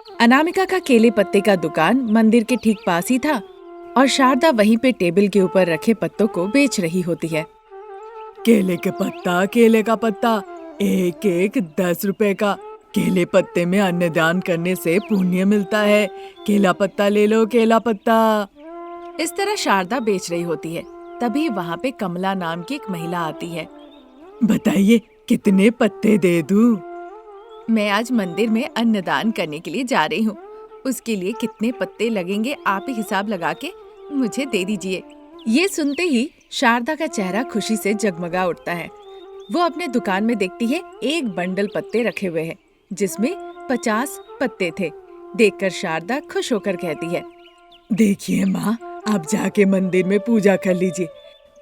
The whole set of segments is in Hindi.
अनामिका का केले पत्ते का दुकान मंदिर के ठीक पास ही था और शारदा वहीं पे टेबल के ऊपर रखे पत्तों को बेच रही होती है। केले का पत्ता, एक एक 10 रुपए का। केले पत्ते में अन्नदान करने से पुण्य मिलता है। केला पत्ता ले लो, केला पत्ता। इस तरह शारदा बेच रही होती है। तभी वहाँ पे कमला नाम की एक महिला आती है। बताइए कितने पत्ते दे दूं? मैं आज मंदिर में अन्नदान करने के लिए जा रही हूँ। उसके लिए कितने पत्ते लगेंगे आप ही हिसाब लगा के मुझे दे दीजिए। ये सुनते ही शारदा का चेहरा खुशी से जगमगा उठता है। वो अपने दुकान में देखती है एक बंडल पत्ते रखे हुए हैं जिसमें 50 पत्ते थे। देखकर शारदा खुश होकर कहती है, देखिए माँ, आप जाके मंदिर में पूजा कर लीजिए।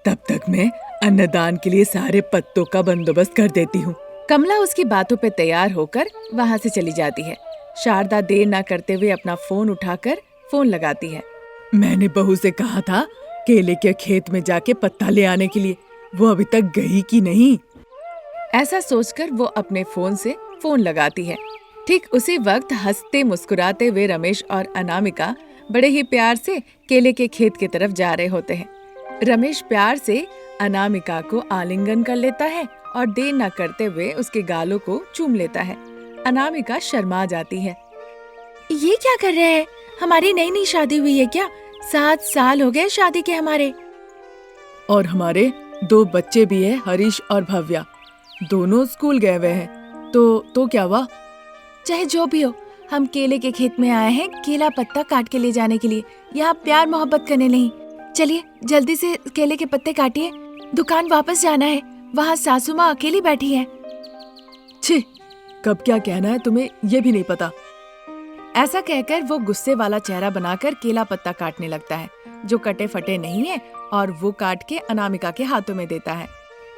तब तक मैं अन्नदान के लिए सारे पत्तों का बंदोबस्त कर देती हूँ। कमला उसकी बातों पे तैयार होकर वहाँ से चली जाती है। शारदा देर ना करते हुए अपना फोन उठाकर फोन लगाती है। मैंने बहू से कहा था केले के खेत में जाके पत्ता ले आने के लिए, वो अभी तक गई कि नहीं? ऐसा सोचकर वो अपने फोन से फोन लगाती है। ठीक उसी वक्त हंसते मुस्कुराते हुए रमेश और अनामिका बड़े ही प्यार से केले के खेत की तरफ जा रहे होते हैं। रमेश प्यार से अनामिका को आलिंगन कर लेता है और देर न करते हुए उसके गालों को चूम लेता है। अनामिका शर्मा जाती है। ये क्या कर रहे हैं? हमारी नई नई शादी हुई है क्या? 7 साल हो गए शादी के हमारे। और हमारे 2 बच्चे भी हैं, हरीश और भव्या। दोनों स्कूल गए हुए हैं। तो क्या हुआ? चाहे जो भी हो, हम केले के खेत में आए हैं केला पत्ता काट के ले जाने के लिए। यहाँ प्यार मोहब्बत करने नहीं। चलिए जल्दी से केले के पत्ते काटिए, दुकान वापस जाना है। वहाँ सासू माँ अकेली बैठी है। छी, कब क्या कहना है तुम्हें ये भी नहीं पता। ऐसा कहकर वो गुस्से वाला चेहरा बनाकर केला पत्ता काटने लगता है जो कटे फटे नहीं है और वो काट के अनामिका के हाथों में देता है।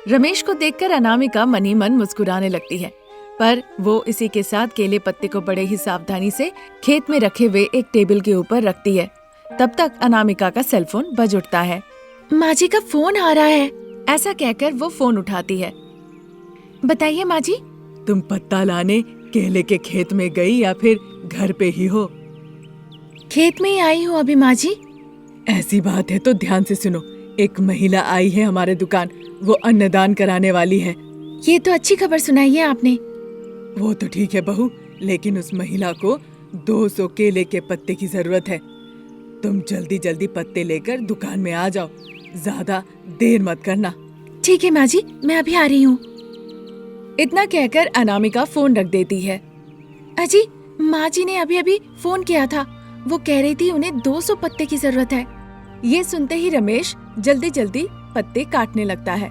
रमेश को देखकर अनामिका मन ही मन मुस्कुराने लगती है, पर वो इसी के साथ केले पत्ते को बड़े ही सावधानी से खेत में रखे हुए एक टेबल के ऊपर रखती है। तब तक अनामिका का सेलफोन बज उठता है। माँ जी का फोन आ रहा है। ऐसा कहकर वो फोन उठाती है। बताइए माँ जी। तुम पत्ता लाने केले के खेत में गई या फिर घर पे ही हो? खेत में ही आई हूँ अभी माँ जी। ऐसी बात है तो ध्यान से सुनो। एक महिला आई है हमारे दुकान, वो अन्नदान कराने वाली है। ये तो अच्छी खबर सुनाई है आपने। वो तो ठीक है बहू, लेकिन उस महिला को 200 केले के पत्ते की जरूरत है। तुम जल्दी जल्दी पत्ते लेकर दुकान में आ जाओ, ज्यादा देर मत करना। ठीक है माँ जी, मैं अभी आ रही हूँ। इतना कहकर अनामिका फोन रख देती है। अजी, माँ जी ने अभी अभी फोन किया था। वो कह रही थी उन्हें 200 पत्ते की जरूरत है। ये सुनते ही रमेश जल्दी जल्दी पत्ते काटने लगता है।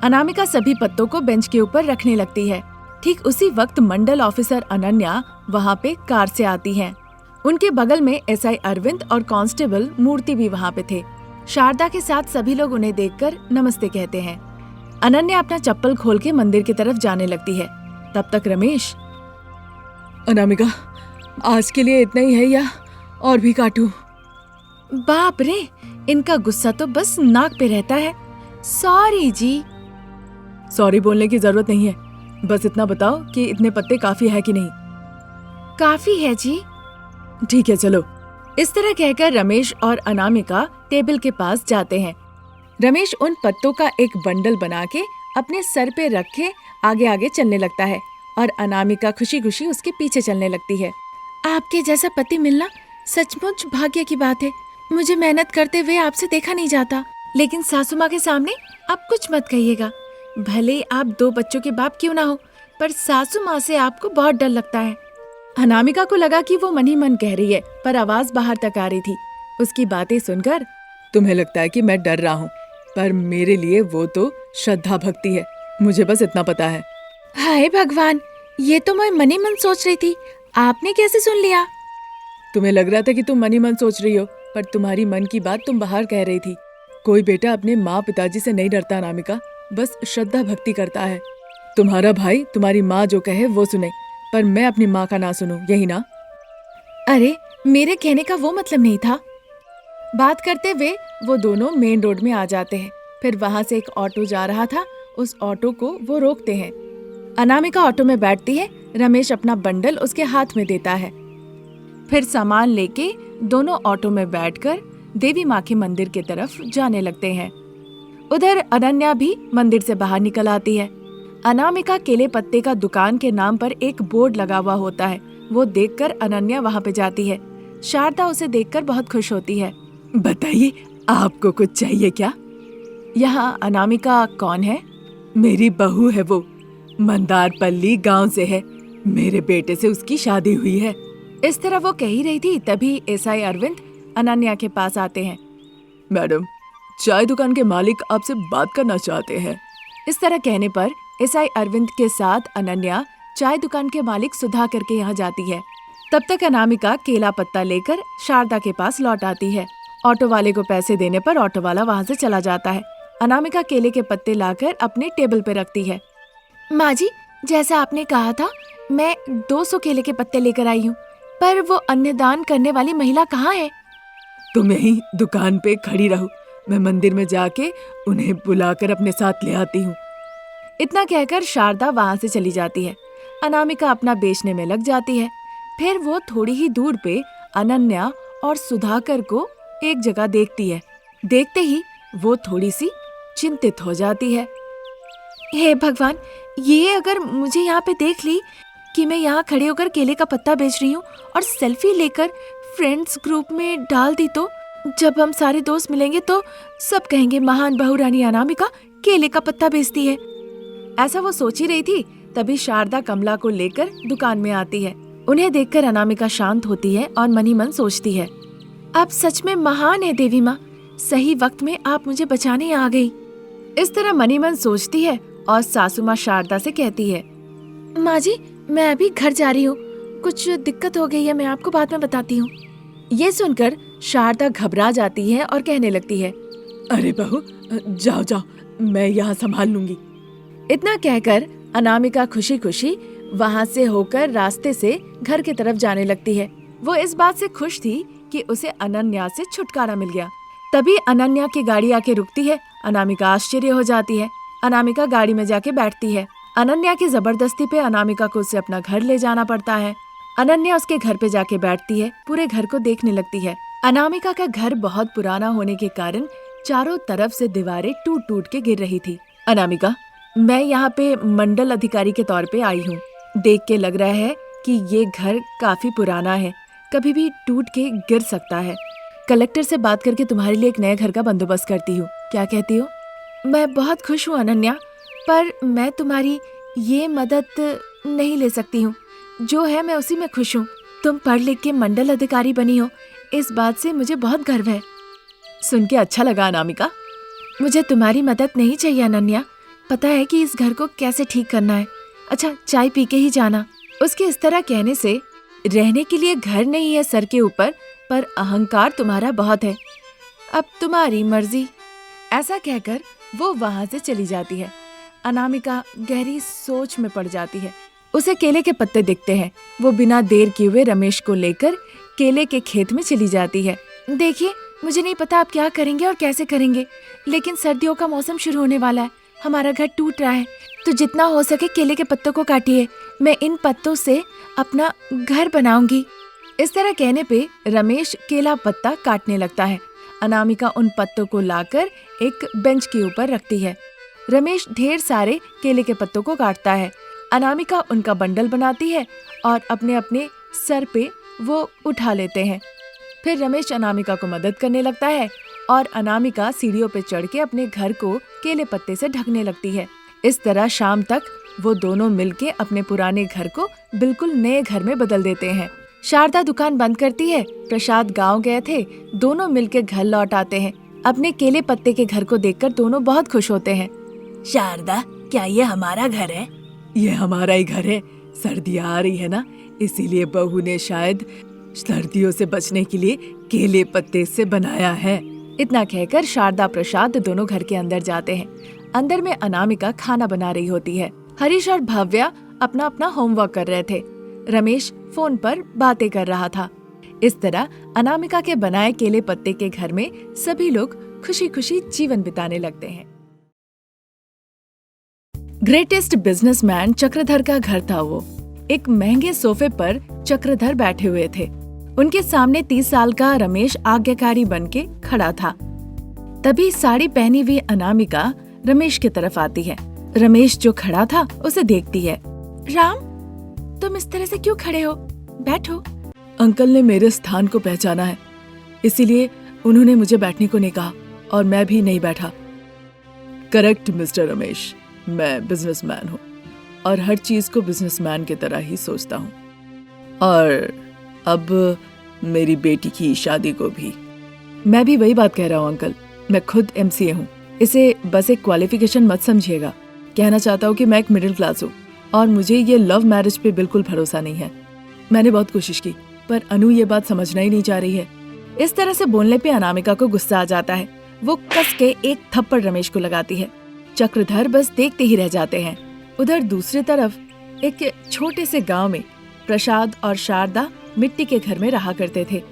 अनामिका सभी पत्तों को बेंच के ऊपर रखने लगती है। ठीक उसी वक्त मंडल ऑफिसर अनन्या वहाँ पे कार से आती है। उनके बगल में एसआई अरविंद और कांस्टेबल मूर्ति भी वहाँ पे थे। शारदा के साथ सभी लोग उन्हें देखकर नमस्ते कहते हैं। अनन्या अपना चप्पल खोल के मंदिर की तरफ जाने लगती है। तब तक रमेश, अनामिका, आज के लिए इतना ही है या और भी काटूं? बाप रे, इनका गुस्सा तो बस नाक पे रहता है। सॉरी जी। सॉरी बोलने की जरूरत नहीं है, बस इतना बताओ कि इतने पत्ते काफी है कि नहीं? काफी है जी। ठीक है, चलो। इस तरह कहकर रमेश और अनामिका टेबल के पास जाते हैं। रमेश उन पत्तों का एक बंडल बना के अपने सर पे रख के आगे आगे चलने लगता है और अनामिका खुशी खुशी उसके पीछे चलने लगती है। आपके जैसा पति मिलना सचमुच भाग्य की बात है। मुझे मेहनत करते हुए आपसे देखा नहीं जाता, लेकिन सासू माँ के सामने आप कुछ मत कहिएगा। भले आप 2 बच्चों के बाप क्यों ना हो, पर सासू माँ से आपको बहुत डर लगता है। अनामिका को लगा कि वो मन ही मन कह रही है, पर आवाज बाहर तक आ रही थी। उसकी बातें सुनकर, तुम्हें लगता है कि मैं डर रहा हूँ, पर मेरे लिए वो तो श्रद्धा भक्ति है। मुझे बस इतना पता है। हाय भगवान, ये तो मैं मन ही मन सोच रही थी। आपने कैसे सुन लिया? तुम्हें लग रहा था कि तुम मन ही मन सोच रही हो, पर तुम्हारी मन की बात तुम बाहर कह रही थी। कोई बेटा अपने माँ पिताजी से नहीं डरता अनामिका, बस श्रद्धा भक्ति करता है। तुम्हारा भाई तुम्हारी माँ जो कहे वो सुने, पर मैं अपनी माँ का ना सुनूं, यही ना? अरे, मेरे कहने का वो मतलब नहीं था। बात करते हुए वो दोनों मेन रोड में आ जाते हैं। फिर वहाँ से एक ऑटो जा रहा था, उस ऑटो को वो रोकते हैं। अनामिका ऑटो में बैठती है। रमेश अपना बंडल उसके हाथ में देता है। फिर सामान लेके दोनों ऑटो में बैठकर देवी माँ के मंदिर की तरफ जाने लगते हैं। उधर अनन्या भी मंदिर से बाहर निकल आती है। अनामिका केले पत्ते का दुकान के नाम पर एक बोर्ड लगा हुआ होता है, वो देखकर अनन्या वहाँ पे जाती है। शारदा उसे देखकर बहुत खुश होती है। बताइए, आपको कुछ चाहिए क्या? यहाँ अनामिका कौन है? मेरी बहू है वो, मंदारपल्ली गांव से है। मेरे बेटे से उसकी शादी हुई है। इस तरह वो कह ही रही थी, तभी एसआई अरविंद अनन्या के पास आते हैं। मैडम, चाय दुकान के मालिक आपसे बात करना चाहते हैं। इस तरह कहने पर एसआई अरविंद के साथ अनन्या चाय दुकान के मालिक सुधाकर के यहाँ जाती है। तब तक अनामिका केला पत्ता लेकर शारदा के पास लौट आती है। ऑटो वाले को पैसे देने पर ऑटो वाला वहाँ से चला जाता है। अनामिका केले के पत्ते लाकर अपने टेबल पे रखती है। माँ जी, जैसा आपने कहा था, मैं 200 केले के पत्ते लेकर आई हूँ, पर वो अन्नदान करने वाली महिला कहाँ है? तुम यहीं दुकान पे खड़ी रहो, मैं मंदिर में जाके उन्हें बुलाकर अपने साथ ले आती हूँ। इतना कहकर शारदा वहाँ से चली जाती है। अनामिका अपना बेचने में लग जाती है। फिर वो थोड़ी ही दूर पे अनन्या और सुधाकर को एक जगह देखती है। देखते ही वो थोड़ी सी चिंतित हो जाती है। हे भगवान, ये अगर मुझे यहाँ पे देख ली कि मैं यहाँ खड़े होकर केले का पत्ता बेच रही हूँ और सेल्फी लेकर फ्रेंड्स ग्रुप में डाल दी, तो जब हम सारे दोस्त मिलेंगे तो सब कहेंगे महान बहू रानी अनामिका केले का पत्ता बेचती है। ऐसा वो सोच ही रही थी, तभी शारदा कमला को लेकर दुकान में आती है। उन्हें देखकर अनामिका शांत होती है और मनी मन सोचती है, आप सच में महान है देवी माँ, सही वक्त में आप मुझे बचाने आ गई। इस तरह मनी मन सोचती है और सासू माँ शारदा से कहती है, माँ जी, मैं अभी घर जा रही हूँ, कुछ दिक्कत हो गई है, मैं आपको बाद में बताती हूँ। ये सुनकर शारदा घबरा जाती है और कहने लगती है, अरे बहू, जाओ जाओ, मैं यहाँ संभाल लूंगी। इतना कहकर अनामिका खुशी खुशी वहाँ से होकर रास्ते से घर की तरफ जाने लगती है। वो इस बात से खुश थी कि उसे अनन्या से छुटकारा मिल गया। तभी अनन्या की गाड़ी आके रुकती है। अनामिका आश्चर्य हो जाती है। अनामिका गाड़ी में जाके बैठती है। अनन्या की जबरदस्ती पे अनामिका को उसे अपना घर ले जाना पड़ता है। अनन्या उसके घर पे जाके बैठती है, पूरे घर को देखने लगती है। अनामिका का घर बहुत पुराना होने के कारण चारों तरफ से दीवारें टूट टूट के गिर रही थी। अनामिका, मैं यहाँ पे मंडल अधिकारी के तौर पे आई हूँ। देख के लग रहा है कि ये घर काफी पुराना है, कभी भी टूट के गिर सकता है। कलेक्टर से बात करके तुम्हारे लिए एक नए घर का बंदोबस्त करती हूँ, क्या कहती हो? मैं बहुत खुश हूँ अनन्या, पर मैं तुम्हारी ये मदद नहीं ले सकती हूँ। जो है मैं उसी में खुश हूँ। तुम पढ़ लिख के मंडल अधिकारी बनी हो, इस बात से मुझे बहुत गर्व है। सुन के अच्छा लगा अनामिका। मुझे तुम्हारी मदद नहीं चाहिए अनन्या, पता है कि इस घर को कैसे ठीक करना है। अच्छा, चाय पी के ही जाना। उसके इस तरह कहने से रहने के लिए घर नहीं है सर के ऊपर, पर अहंकार तुम्हारा बहुत है। अब तुम्हारी मर्जी। ऐसा कहकर वो वहाँ से चली जाती है। अनामिका गहरी सोच में पड़ जाती है। उसे केले के पत्ते दिखते हैं। वो बिना देर किए हुए रमेश को लेकर केले के खेत में चली जाती है। देखिए, मुझे नहीं पता आप क्या करेंगे और कैसे करेंगे, लेकिन सर्दियों का मौसम शुरू होने वाला है, हमारा घर टूट रहा है, तो जितना हो सके केले के पत्तों को काटिए। मैं इन पत्तों से अपना घर बनाऊंगी। इस तरह कहने पे रमेश केला पत्ता काटने लगता है। अनामिका उन पत्तों को लाकर एक बेंच के ऊपर रखती है। रमेश ढेर सारे केले के पत्तों को काटता है। अनामिका उनका बंडल बनाती है और अपने अपने सर पे वो उठा लेते हैं। फिर रमेश अनामिका को मदद करने लगता है और अनामिका सीढ़ियों पे चढ़ के अपने घर को केले पत्ते से ढकने लगती है। इस तरह शाम तक वो दोनों मिलके अपने पुराने घर को बिल्कुल नए घर में बदल देते हैं। शारदा दुकान बंद करती है। प्रसाद गांव गए थे, दोनों मिलके घर लौट आते हैं। अपने केले पत्ते के घर को देखकर दोनों बहुत खुश होते हैं। शारदा, क्या ये हमारा घर है? ये हमारा ही घर है। सर्दियाँ आ रही है ना, इसीलिए बहू ने शायद सर्दियों से बचने के लिए केले पत्ते से बनाया है। इतना कहकर शारदा प्रसाद दोनों घर के अंदर जाते हैं। अंदर में अनामिका खाना बना रही होती है। हरीश और भव्या अपना अपना होमवर्क कर रहे थे। रमेश फोन पर बातें कर रहा था। इस तरह अनामिका के बनाए केले पत्ते के घर में सभी लोग खुशी खुशी जीवन बिताने लगते हैं। ग्रेटेस्ट बिजनेसमैन चक्रधर का घर था वो। एक महंगे सोफे पर चक्रधर बैठे हुए थे। उनके सामने 30 साल का रमेश आज्ञाकारी बनके खड़ा था। तभी साड़ी पहनी हुई अनामिका रमेश की तरफ आती है। रमेश जो खड़ा था उसे देखती है। राम, तुम इस तरह से क्यों खड़े हो? बैठो। अंकल ने मेरे स्थान को पहचाना है, इसीलिए उन्होंने मुझे बैठने को नहीं कहा और मैं भी नहीं बैठा। करेक्ट मिस्टर रमेश, मैं बिजनेसमैन हूँ और हर चीज को बिजनेसमैन की तरह ही सोचता हूँ। और अब मेरी बेटी की शादी को भी। मैं भी वही बात कह रहा हूँ अंकल, मैं खुद MCA हूँ। इसे बस एक क्वालिफिकेशन मत समझिएगा। कहना चाहता हूँ कि मैं एक मिडिल क्लास हूँ और मुझे ये लव मैरिज पे बिल्कुल भरोसा नहीं है। मैंने बहुत कोशिश की पर अनु ये बात समझना ही नहीं चाह रही है। इस तरह से बोलने पे अनामिका को गुस्सा आ जाता है। वो कस के एक थप्पड़ रमेश को लगाती है। चक्रधर बस देखते ही रह जाते हैं। उधर दूसरी तरफ एक छोटे से गांव में प्रसाद और शारदा मिट्टी के घर में रहा करते थे।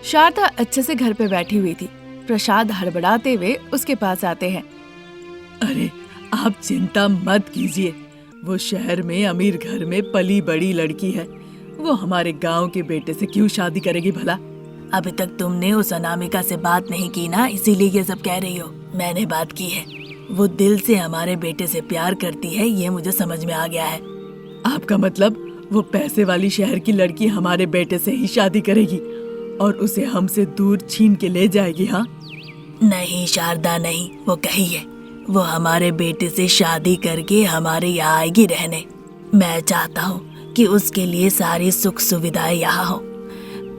शारदा अच्छे से घर पे बैठी हुई थी। प्रसाद हड़बड़ाते हुए उसके पास आते हैं। अरे आप चिंता मत कीजिए, वो शहर में अमीर घर में पली बड़ी लड़की है। वो हमारे गांव के बेटे से क्यों शादी करेगी भला? अभी तक तुमने उस अनामिका से बात नहीं की ना, इसीलिए ये सब कह रही हो। मैंने बात की है, वो दिल से हमारे बेटे से प्यार करती है, ये मुझे समझ में आ गया है। आपका मतलब वो पैसे वाली शहर की लड़की हमारे बेटे से ही शादी करेगी और उसे हमसे दूर छीन के ले जाएगी? हाँ नहीं शारदा नहीं, वो कही है वो हमारे बेटे से शादी करके हमारे यहाँ आएगी रहने। मैं चाहता हूँ कि उसके लिए सारी सुख सुविधाएं यहाँ हो,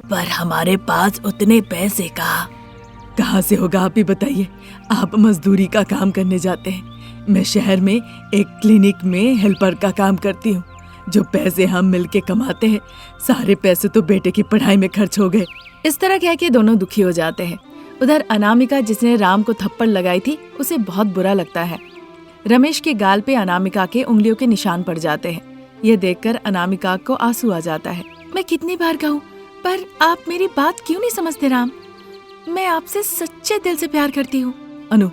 पर हमारे पास उतने पैसे कहाँ से होगा? आप ही बताइए। आप मजदूरी का काम करने जाते हैं, मैं शहर में एक क्लिनिक में हेल्पर का काम करती हूँ। जो पैसे हम मिलके कमाते हैं सारे पैसे तो बेटे की पढ़ाई में खर्च हो गए। इस तरह कह के दोनों दुखी हो जाते हैं। उधर अनामिका जिसने राम को थप्पड़ लगाई थी उसे बहुत बुरा लगता है। रमेश के गाल पे अनामिका के उंगलियों के निशान पड़ जाते हैं। यह देखकर अनामिका को आंसू आ जाता है। मैं कितनी बार कहूँ, पर आप मेरी बात क्यों नहीं समझते राम? मैं आपसे सच्चे दिल से प्यार करती हूँ। अनु,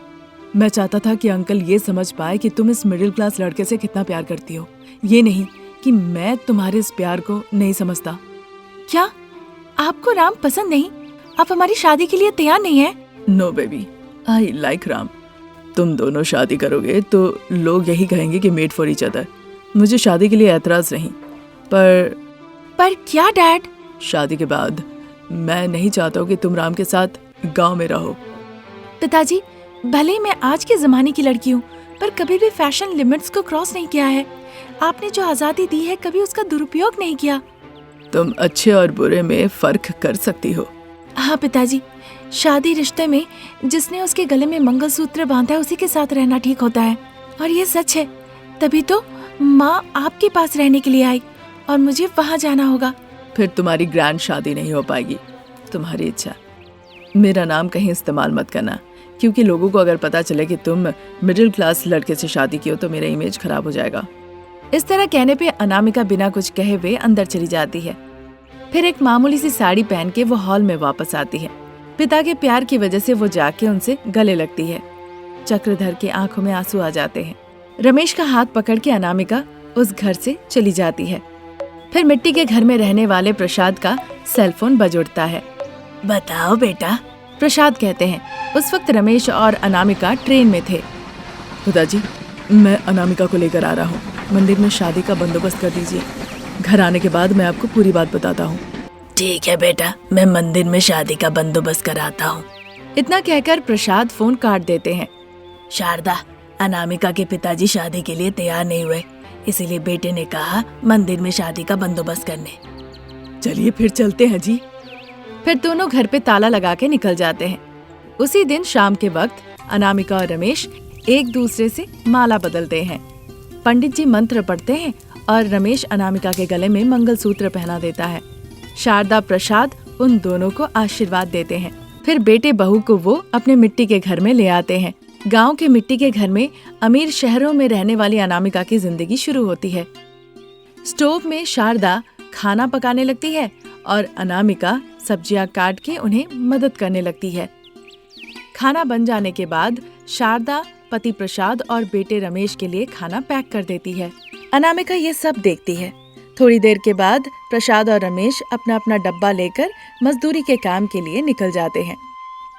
मैं चाहता था कि अंकल ये समझ पाए कि तुम इस मिडिल क्लास लड़के से कितना प्यार करती हो, ये नहीं कि मैं तुम्हारे इस प्यार को नहीं समझता। क्या आपको राम पसंद नहीं? आप हमारी शादी के लिए तैयार नहीं है? No baby, I like Ram. तुम दोनों शादी करोगे तो लोग यही कहेंगे कि मेड फॉर ईच अदर। मुझे शादी के लिए ऐतराज नहीं, पर क्या डैड? शादी के बाद मैं नहीं चाहता हूँ कि तुम राम के साथ गांव में रहो। पिताजी, भले ही मैं आज के जमाने की लड़की हूँ, पर कभी भी फैशन लिमिट्स को क्रॉस नहीं किया है। आपने जो आजादी दी है कभी उसका दुरुपयोग नहीं किया। तुम अच्छे और बुरे में फर्क कर सकती हो। हाँ पिताजी, शादी रिश्ते में जिसने उसके गले में मंगलसूत्र बांधा है उसी के साथ रहना ठीक होता है, और ये सच है। तभी तो माँ आपके पास रहने के लिए आई और मुझे वहाँ जाना होगा। फिर तुम्हारी ग्रैंड शादी नहीं हो पाएगी, तुम्हारी इच्छा। मेरा नाम कहीं इस्तेमाल मत करना, क्योंकि लोगों को अगर पता चले कि तुम मिडिल क्लास लड़के से शादी की हो तो मेरा इमेज खराब हो जाएगा। इस तरह कहने पे अनामिका बिना कुछ कहे हुए अंदर चली जाती है। फिर एक मामूली सी साड़ी पहन के वो हॉल में वापस आती है। पिता के प्यार की वजह से वो जाके उनसे गले लगती है। चक्रधर की आंखों में आंसू आ जाते हैं। रमेश का हाथ पकड़ के अनामिका उस घर से चली जाती है। फिर मिट्टी के घर में रहने वाले प्रसाद का सेलफोन बज उठता है। बताओ बेटा, प्रसाद कहते हैं। उस वक्त रमेश और अनामिका ट्रेन में थे। पिताजी, मैं अनामिका को लेकर आ रहा हूँ, मंदिर में शादी का बंदोबस्त कर दीजिए। घर आने के बाद मैं आपको पूरी बात बताता हूँ। ठीक है बेटा, मैं मंदिर में शादी का बंदोबस्त कराता हूँ। इतना कहकर प्रसाद फोन काट देते हैं। शारदा, अनामिका के पिताजी शादी के लिए तैयार नहीं हुए, इसीलिए बेटे ने कहा मंदिर में शादी का बंदोबस्त करने। चलिए फिर चलते हैं जी। फिर दोनों घर पे ताला लगा के निकल जाते हैं। उसी दिन शाम के वक्त अनामिका और रमेश एक दूसरे से माला बदलते हैं। पंडित जी मंत्र पढ़ते हैं और रमेश अनामिका के गले में मंगलसूत्र पहना देता है। शारदा प्रसाद उन दोनों को आशीर्वाद देते हैं। फिर बेटे बहू को वो अपने मिट्टी के घर में ले आते हैं। गांव के मिट्टी के घर में अमीर शहरों में रहने वाली अनामिका की जिंदगी शुरू होती है। स्टोव में शारदा खाना पकाने लगती है और अनामिका सब्जियां काट के उन्हें मदद करने लगती है। खाना बन जाने के बाद शारदा पति प्रसाद और बेटे रमेश के लिए खाना पैक कर देती है। अनामिका ये सब देखती है। थोड़ी देर के बाद प्रसाद और रमेश अपना अपना डब्बा लेकर मजदूरी के काम के लिए निकल जाते हैं।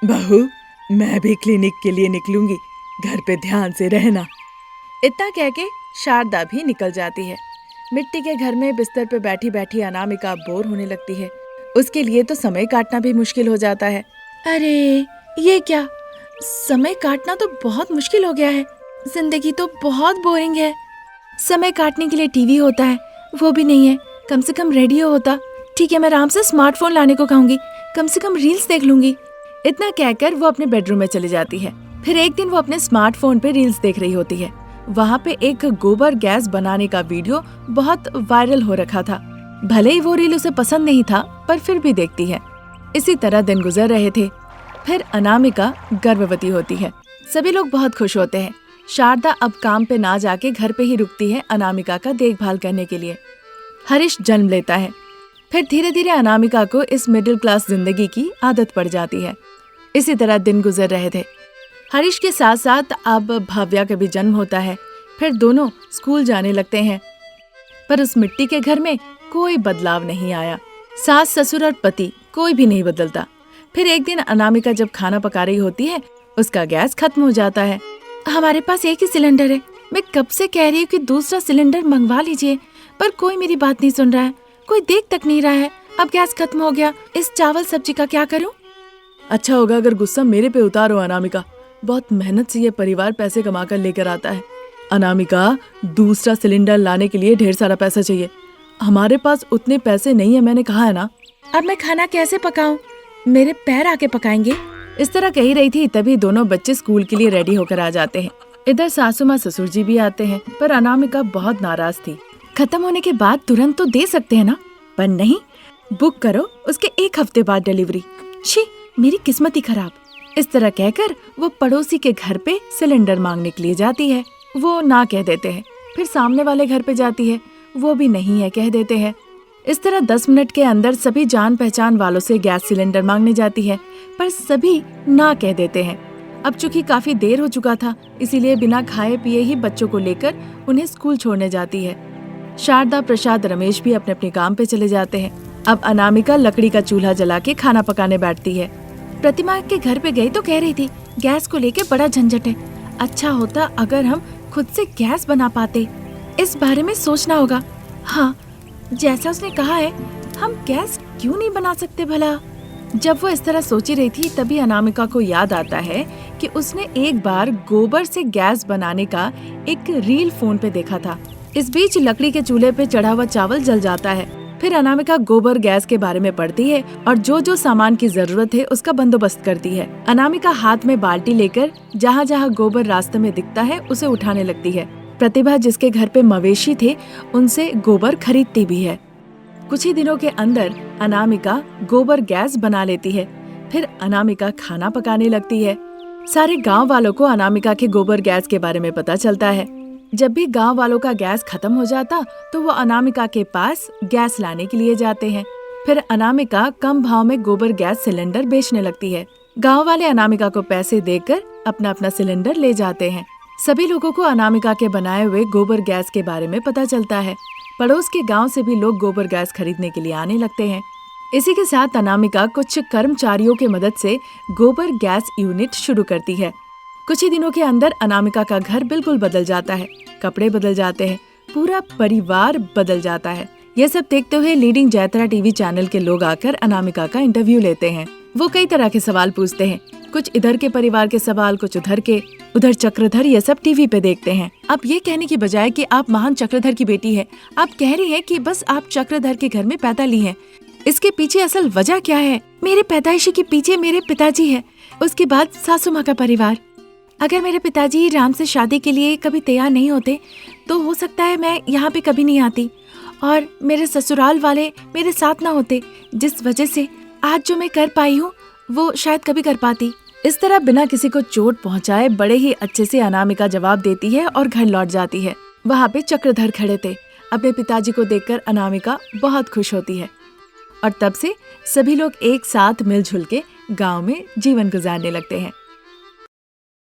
बहू, मैं भी क्लिनिक के लिए निकलूंगी, घर पे ध्यान से रहना। इतना कह के शारदा भी निकल जाती है। मिट्टी के घर में बिस्तर पे बैठी बैठी अनामिका बोर होने लगती है। उसके लिए तो समय काटना भी मुश्किल हो जाता है। अरे ये क्या, समय काटना तो बहुत मुश्किल हो गया है। जिंदगी तो बहुत बोरिंग है। समय काटने के लिए टीवी होता है, वो भी नहीं है। कम से कम रेडियो होता। ठीक है, मैं आराम से स्मार्टफोन लाने को कहूंगी, कम से कम रील्स देख लूंगी। इतना कहकर वो अपने बेडरूम में चली जाती है। फिर एक दिन वो अपने स्मार्टफोन पे रील्स देख रही होती है। वहाँ पे एक गोबर गैस बनाने का वीडियो बहुत वायरल हो रखा था। भले ही वो रील उसे पसंद नहीं था, पर फिर भी देखती है। इसी तरह दिन गुजर रहे थे। फिर अनामिका गर्भवती होती है। सभी लोग बहुत खुश होते हैं। शारदा अब काम पे ना जाके घर पे ही रुकती है अनामिका का देखभाल करने के लिए। हरीश जन्म लेता है। फिर धीरे धीरे अनामिका को इस मिडिल क्लास जिंदगी की आदत पड़ जाती है। इसी तरह दिन गुजर रहे थे। हरीश के साथ साथ अब भव्या का भी जन्म होता है। फिर दोनों स्कूल जाने लगते हैं। पर उस मिट्टी के घर में कोई बदलाव नहीं आया। सास, ससुर और पति कोई भी नहीं बदलता। फिर एक दिन अनामिका जब खाना पका रही होती है, उसका गैस खत्म हो जाता है। हमारे पास एक ही सिलेंडर है, मैं कब से कह रही हूँ कि दूसरा सिलेंडर मंगवा लीजिए, पर कोई मेरी बात नहीं सुन रहा है, कोई देख तक नहीं रहा है। अब गैस खत्म हो गया, इस चावल सब्जी का क्या करूँ? अच्छा होगा अगर गुस्सा मेरे पे उतारो अनामिका, बहुत मेहनत से ये परिवार पैसे कमा कर लेकर आता है। अनामिका, दूसरा सिलेंडर लाने के लिए ढेर सारा पैसा चाहिए, हमारे पास उतने पैसे नहीं है, मैंने कहा है ना। अब मैं खाना कैसे पकाऊं? मेरे पैर आके पकाएंगे। इस तरह कही रही थी, तभी दोनों बच्चे स्कूल के लिए रेडी होकर आ जाते हैं। इधर सासू माँ ससुर जी भी आते हैं, पर अनामिका बहुत नाराज थी। खत्म होने के बाद तुरंत तो दे सकते हैं ना, पर नहीं, बुक करो, उसके एक हफ्ते बाद डिलीवरी। छी, मेरी किस्मत ही खराब। इस तरह कहकर वो पड़ोसी के घर पे सिलेंडर मांगने के लिए जाती है। वो ना कह देते हैं। फिर सामने वाले घर पे जाती है, वो भी नहीं है कह देते हैं। इस तरह 10 मिनट के अंदर सभी जान पहचान वालों से गैस सिलेंडर मांगने जाती है, पर सभी ना कह देते हैं। अब चूंकि काफी देर हो चुका था, इसीलिए बिना खाए पिए ही बच्चों को लेकर उन्हें स्कूल छोड़ने जाती है। शारदा, प्रसाद, रमेश भी अपने अपने काम पे चले जाते हैं। अब अनामिका लकड़ी का चूल्हा जला के खाना पकाने बैठती है। प्रतिमा के घर पे गई तो कह रही थी गैस को लेके बड़ा झंझट है, अच्छा होता अगर हम खुद से गैस बना पाते। इस बारे में सोचना होगा। हाँ, जैसा उसने कहा है, हम गैस क्यों नहीं बना सकते भला? जब वो इस तरह सोची रही थी, तभी अनामिका को याद आता है कि उसने एक बार गोबर से गैस बनाने का एक रील फोन पे देखा था। इस बीच लकड़ी के चूल्हे पे चढ़ा हुआ चावल जल जाता है। फिर अनामिका गोबर गैस के बारे में पढ़ती है और जो जो सामान की जरूरत है उसका बंदोबस्त करती है। अनामिका हाथ में बाल्टी लेकर जहाँ जहाँ गोबर रास्ते में दिखता है उसे उठाने लगती है। प्रतिभा, जिसके घर पे मवेशी थे, उनसे गोबर खरीदती भी है। कुछ ही दिनों के अंदर अनामिका गोबर गैस बना लेती है। फिर अनामिका खाना पकाने लगती है। सारे गांव वालों को अनामिका के गोबर गैस के बारे में पता चलता है। जब भी गांव वालों का गैस खत्म हो जाता तो वो अनामिका के पास गैस लाने के लिए जाते हैं। फिर अनामिका कम भाव में गोबर गैस सिलेंडर बेचने लगती है। गांव वाले अनामिका को पैसे देकर अपना अपना सिलेंडर ले जाते हैं। सभी लोगों को अनामिका के बनाए हुए गोबर गैस के बारे में पता चलता है। पड़ोस के गांव से भी लोग गोबर गैस खरीदने के लिए आने लगते हैं। इसी के साथ अनामिका कुछ कर्मचारियों की मदद से गोबर गैस यूनिट शुरू करती है। कुछ ही दिनों के अंदर अनामिका का घर बिल्कुल बदल जाता है। कपड़े बदल जाते हैं, पूरा परिवार बदल जाता है। ये सब देखते हुए लीडिंग जयतरा टीवी चैनल के लोग आकर अनामिका का इंटरव्यू लेते हैं। वो कई तरह के सवाल पूछते हैं, कुछ इधर के परिवार के सवाल, कुछ उधर के। उधर चक्रधर ये सब टीवी पे देखते हैं। अब ये कहने की बजाय कि आप महान चक्रधर की बेटी है, आप कह रही हैं कि बस आप चक्रधर के घर में पैदा ली हैं। इसके पीछे असल वजह क्या है? मेरे पैदाइशी के पीछे मेरे पिताजी है, उसके बाद सासू माँ का परिवार। अगर मेरे पिताजी राम से शादी के लिए कभी तैयार नहीं होते तो हो सकता है मैं यहाँ पे कभी नहीं आती, और मेरे ससुराल वाले मेरे साथ ना होते, जिस वजह से आज जो मैं कर पाई हूँ वो शायद कभी कर पाती। इस तरह बिना किसी को चोट पहुँचाए बड़े ही अच्छे से अनामिका जवाब देती है और घर लौट जाती है। वहाँ पे चक्रधर खड़े थे। अपने पिताजी को देखकर अनामिका बहुत खुश होती है और तब से सभी लोग एक साथ मिलजुल के गाँव में जीवन गुजारने लगते हैं।